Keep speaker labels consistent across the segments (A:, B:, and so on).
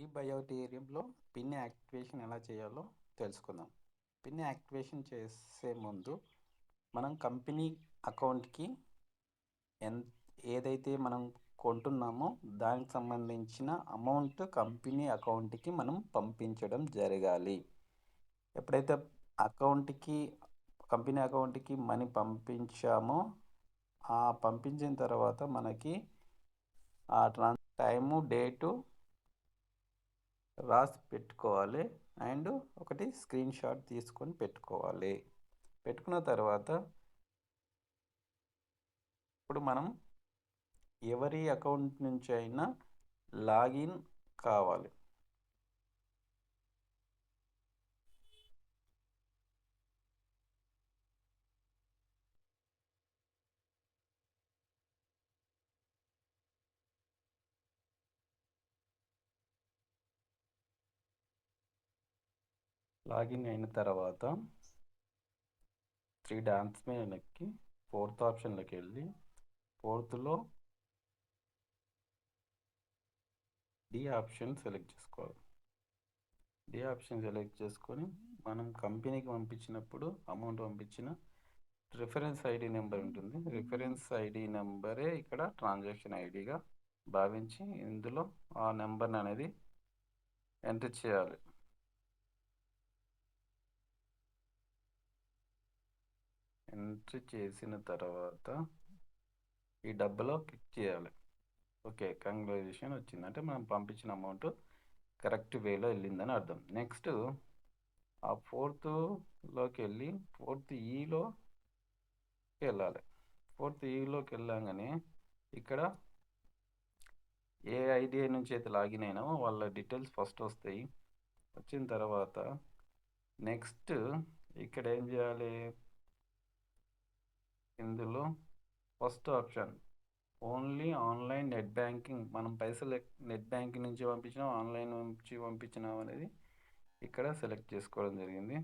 A: ఈ బయోథియరీలో pin activation ఎలా చేయాలో తెలుసుకుందాం. పిన్ యాక్టివేషన్ చేసే ముందు మనం కంపెనీ అకౌంట్కి ఏదైతే మనం కొంటున్నామో దానికి సంబంధించిన అమౌంట్ కంపెనీ అకౌంట్కి మనం పంపించడం జరగాలి. ఎప్పుడైతే అకౌంట్కి కంపెనీ అకౌంట్కి మనీ పంపించామో పంపించిన తర్వాత మనకి ఆ టైము డేటు రాసి పెట్టుకోవాలి. అండ్ ఒకటి స్క్రీన్ షాట్ తీసుకొని పెట్టుకోవాలి. పెట్టుకున్న తర్వాత ఇప్పుడు మనం ఎవరి అకౌంట్ నుంచి అయినా లాగిన్ కావాలి. లాగిన్ అయిన తర్వాత త్రీ డాట్స్ మీద నొక్కి ఫోర్త్ ఆప్షన్లోకి వెళ్ళి ఫోర్త్లో డి ఆప్షన్ సెలెక్ట్ చేసుకోవాలి. డి ఆప్షన్ సెలెక్ట్ చేసుకొని మనం కంపెనీకి పంపించినప్పుడు అమౌంట్ పంపించిన రిఫరెన్స్ ఐడి నెంబర్ ఉంటుంది. రిఫరెన్స్ ఐడి నెంబరే ఇక్కడ ట్రాన్సాక్షన్ ఐడిగా భావించి ఇందులో ఆ నెంబర్ని అనేది ఎంటర్ చేయాలి. ఎంట్రీ చేసిన తర్వాత ఈ డబ్బులో క్లిక్ చేయాలి. ఓకే, కంగ్రాచులేషన్ వచ్చింది, అంటే మనం పంపించిన అమౌంట్ కరెక్ట్ వేలో వెళ్ళిందని అర్థం. నెక్స్ట్ ఆ ఫోర్త్లోకి వెళ్ళి ఫోర్త్ ఈలోకి వెళ్ళాలి. ఫోర్త్ ఈలోకి వెళ్ళగానే ఇక్కడ ఏ ఐడి నుంచి అయితే లాగిన్ అయినామో వాళ్ళ డీటెయిల్స్ ఫస్ట్ వస్తాయి. వచ్చిన తర్వాత నెక్స్ట్ ఇక్కడ ఏం చేయాలి, ఇందులో first option only online net banking, మనం పైసలు నెట్ బ్యాంకింగ్ నుంచి పంపించినాం ఆన్లైన్ నుంచి పంపించినాం అనేది ఇక్కడ సెలెక్ట్ చేసుకోవడం జరిగింది.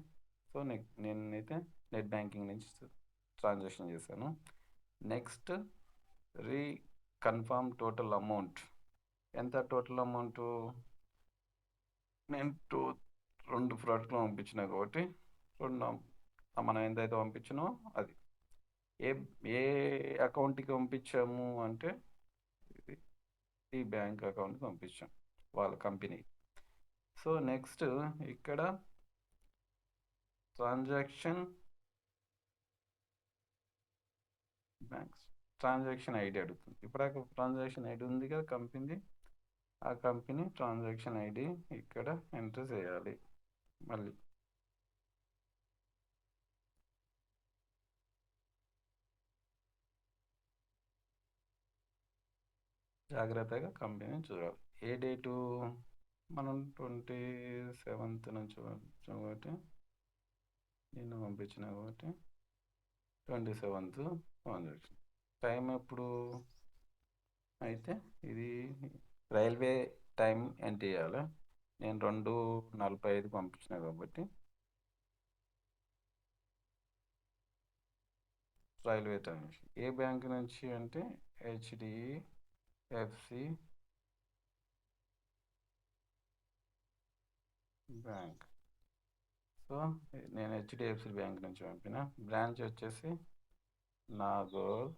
A: సో నేనైతే నెట్ బ్యాంకింగ్ నుంచి ట్రాన్సాక్షన్ చేశాను. Next confirm total amount. ఎంత టోటల్ అమౌంట్, నేను రెండు ప్రోడక్ట్లు పంపించిన కాబట్టి మనం ఎంతైతే పంపించినో అది ఏ అకౌంట్కి పంపించాము అంటే ఇది ఈ బ్యాంక్ అకౌంట్కి పంపించాం వాళ్ళ కంపెనీ. సో నెక్స్ట్ ఇక్కడ ట్రాన్సాక్షన్ ఐడి అడుగుతుంది. ఇప్పుడు ట్రాన్సాక్షన్ ఐడి ఉంది కదా కంపెనీ, ఆ కంపెనీ ట్రాన్సాక్షన్ ఐడి ఇక్కడ ఎంటర్ చేయాలి. మళ్ళీ జాగ్రత్తగా కంపెనీ చూడాలి. ఏ డేటు, మనం 27th నుంచి పంపించాం కాబట్టి నేను పంపించిన కాబట్టి 27th ట్రాన్సాక్షన్. టైం ఎప్పుడు అయితే ఇది రైల్వే టైం ఎంటర్ చేయాలి. నేను 2:45 పంపించిన కాబట్టి రైల్వే టైం. ఏ బ్యాంక్ నుంచి అంటే HDFC బ్యాంక్. సో నేను HDFC బ్యాంక్ నుంచి పంపిన. బ్రాంచ్ వచ్చేసి నాగోల్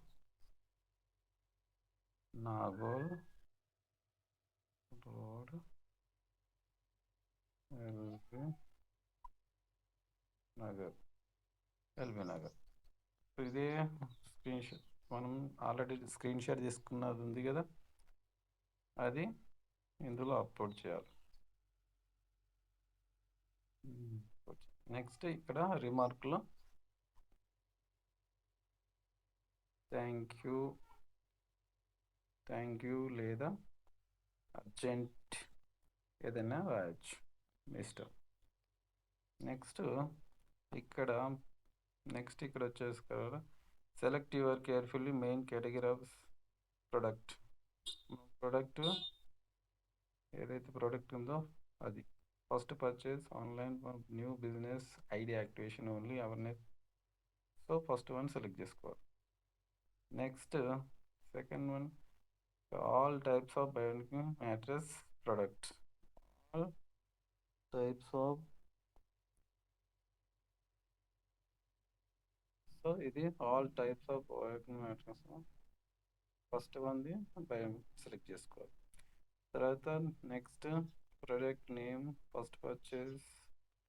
A: రోడ్ ఎల్బీ నగర్. ఇదే స్క్రీన్ షాట్, మనం ఆల్రెడీ స్క్రీన్ షాట్ తీసుకున్నది ఉంది కదా, అది ఇందులో అప్లోడ్ చేయాలి. నెక్స్ట్ ఇక్కడ రిమార్క్లో థ్యాంక్ యూ లేదా అర్జెంట్ ఏదైనా రాయొచ్చు, ఇష్టం. నెక్స్ట్ ఇక్కడ వచ్చేసి కదా, select your carefully main category of product. ఏదైతే ప్రోడక్ట్ ఉందో అది first purchase online new business ID activation only awareness. So first one select చేసుకోవాలి. Next second one all types of bionic mattress products. all types of. So ఇది all types of working matrix. First వన్ది భయం select చేసుకోవాలి. తర్వాత next product name, first purchase,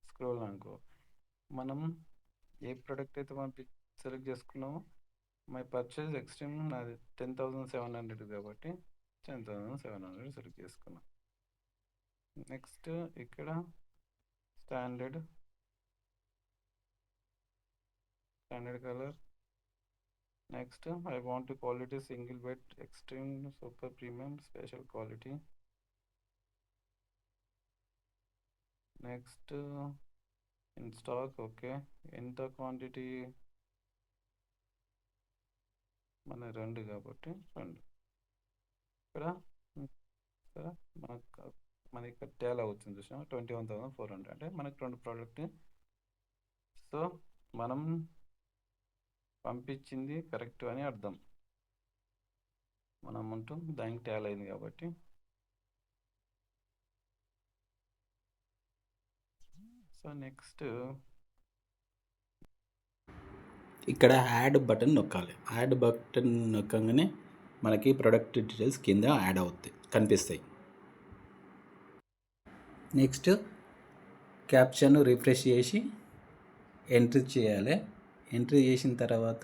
A: scroll అనుకో. మనం ఏ product అయితే మనం సెలెక్ట్ చేసుకున్నామో, మై పర్చేస్ ఎక్స్ట్రీమ్ నాది 10,700 కాబట్టి 10,700 సెలెక్ట్ చేసుకున్నాం. నెక్స్ట్ ఇక్కడ standard colour. Next I want quality single bed, extreme, super premium, special quality. Next in stock. Okay, ఎంత క్వాంటిటీ మన 2 కాబట్టి 2. ఇక్కడ మనకి ఇక్కడ టేల్ అవుతుంది చూసాం, 21,400 అంటే మనకి 2 ప్రోడక్ట్. సో మనం పంపించింది కరెక్ట్ అని అర్థం. మన అమౌంట్ దానికి టేల్ అయింది కాబట్టి. సో నెక్స్ట్
B: ఇక్కడ యాడ్ బటన్ నొక్కాలి. యాడ్ బటన్ నొక్కగానే మనకి ప్రొడక్ట్ డీటెయిల్స్ కింద యాడ్ అవుతాయి, కనిపిస్తాయి. నెక్స్ట్ క్యాప్షన్ రిఫ్రెష్ చేసి ఎంట్రీ చేయాలి. ఎంట్రీ చేసిన తర్వాత,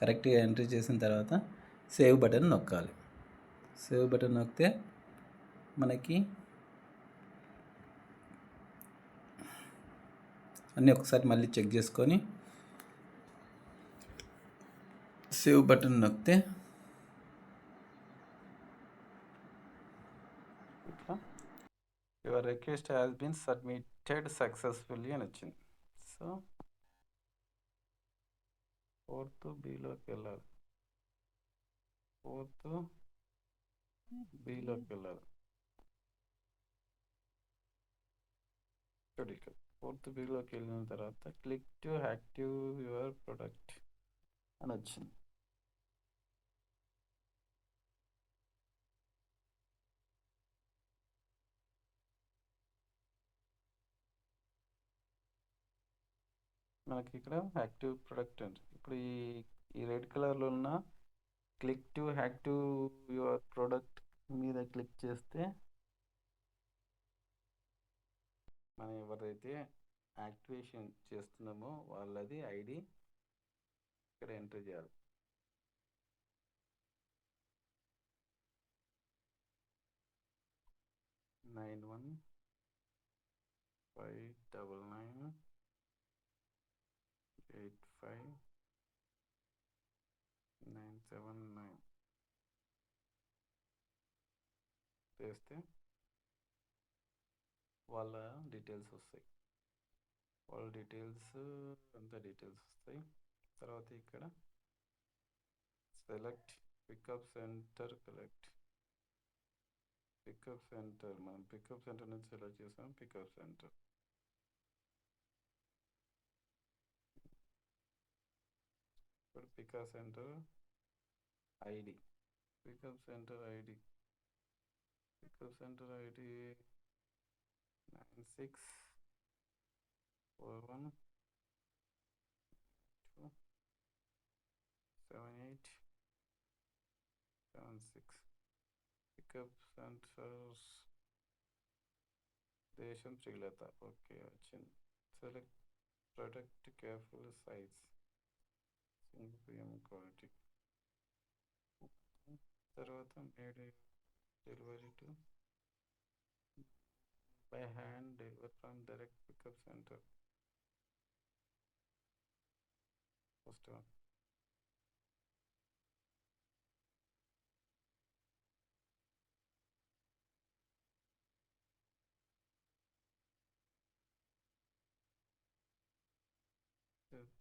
B: కరెక్ట్గా ఎంట్రీ చేసిన తర్వాత సేవ్ బటన్ నొక్కాలి. సేవ్ బటన్ నొక్కితే మనకి అన్నీ ఒకసారి మళ్ళీ చెక్ చేసుకొని సేవ్ బటన్ నొక్కితే
A: your request has been submitted successfully అని వచ్చింది. సో 4th బిలోకి వెళ్ళాలి. 4th బిలోకి వెళ్ళాలి. 4th బిలోకి వెళ్ళిన తర్వాత click to active your product అని వచ్చింది. మనకి ఇక్కడ యాక్టివ్ ప్రొడక్ట్ ఉంది. ఇప్పుడు ఈ రెడ్ కలర్లో ఉన్న click to active your product మీద క్లిక్ చేస్తే మనం ఎవరైతే యాక్టివేషన్ చేస్తున్నామో వాళ్ళది ఐడి ఇక్కడ ఎంటర్ చేయాలి. నైన్ 599 85979 చేస్తే వాళ్ళ డీటెయిల్స్ వస్తాయి. వాళ్ళ డీటెయిల్స్ అంతా డీటెయిల్స్ వస్తాయి. తర్వాత ఇక్కడ select pickup centre, pickup centre. మనం పికప్ సెంటర్ నుంచి సెలెక్ట్ చేసాం. పికప్ సెంటర్ ఇప్పుడు pickup centre ID, pickup centre ID 96412876. Pickup centres దేశం శ్రీలత. ఓకే, వచ్చింది. Select product careful size, premium quality. తర్వాత made delivery to by hand, deliver from direct pickup centre. First one.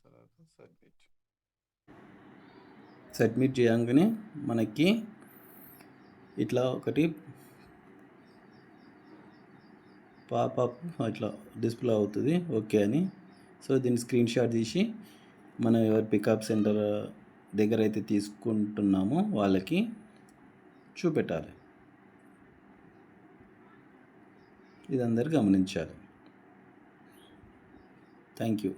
A: తర్వాత
B: submit చేయగానే మనకి ఇట్లా ఒకటి పాపప్ ఇట్లా డిస్ప్లే అవుతుంది, ఓకే అని. సో దీన్ని స్క్రీన్ షాట్ తీసి మనం ఎవరి పికప్ సెంటర్ దగ్గర అయితే తీసుకుంటున్నామో వాళ్ళకి చూపెట్టాలి. ఇది అందరు గమనించాలి. Thank you.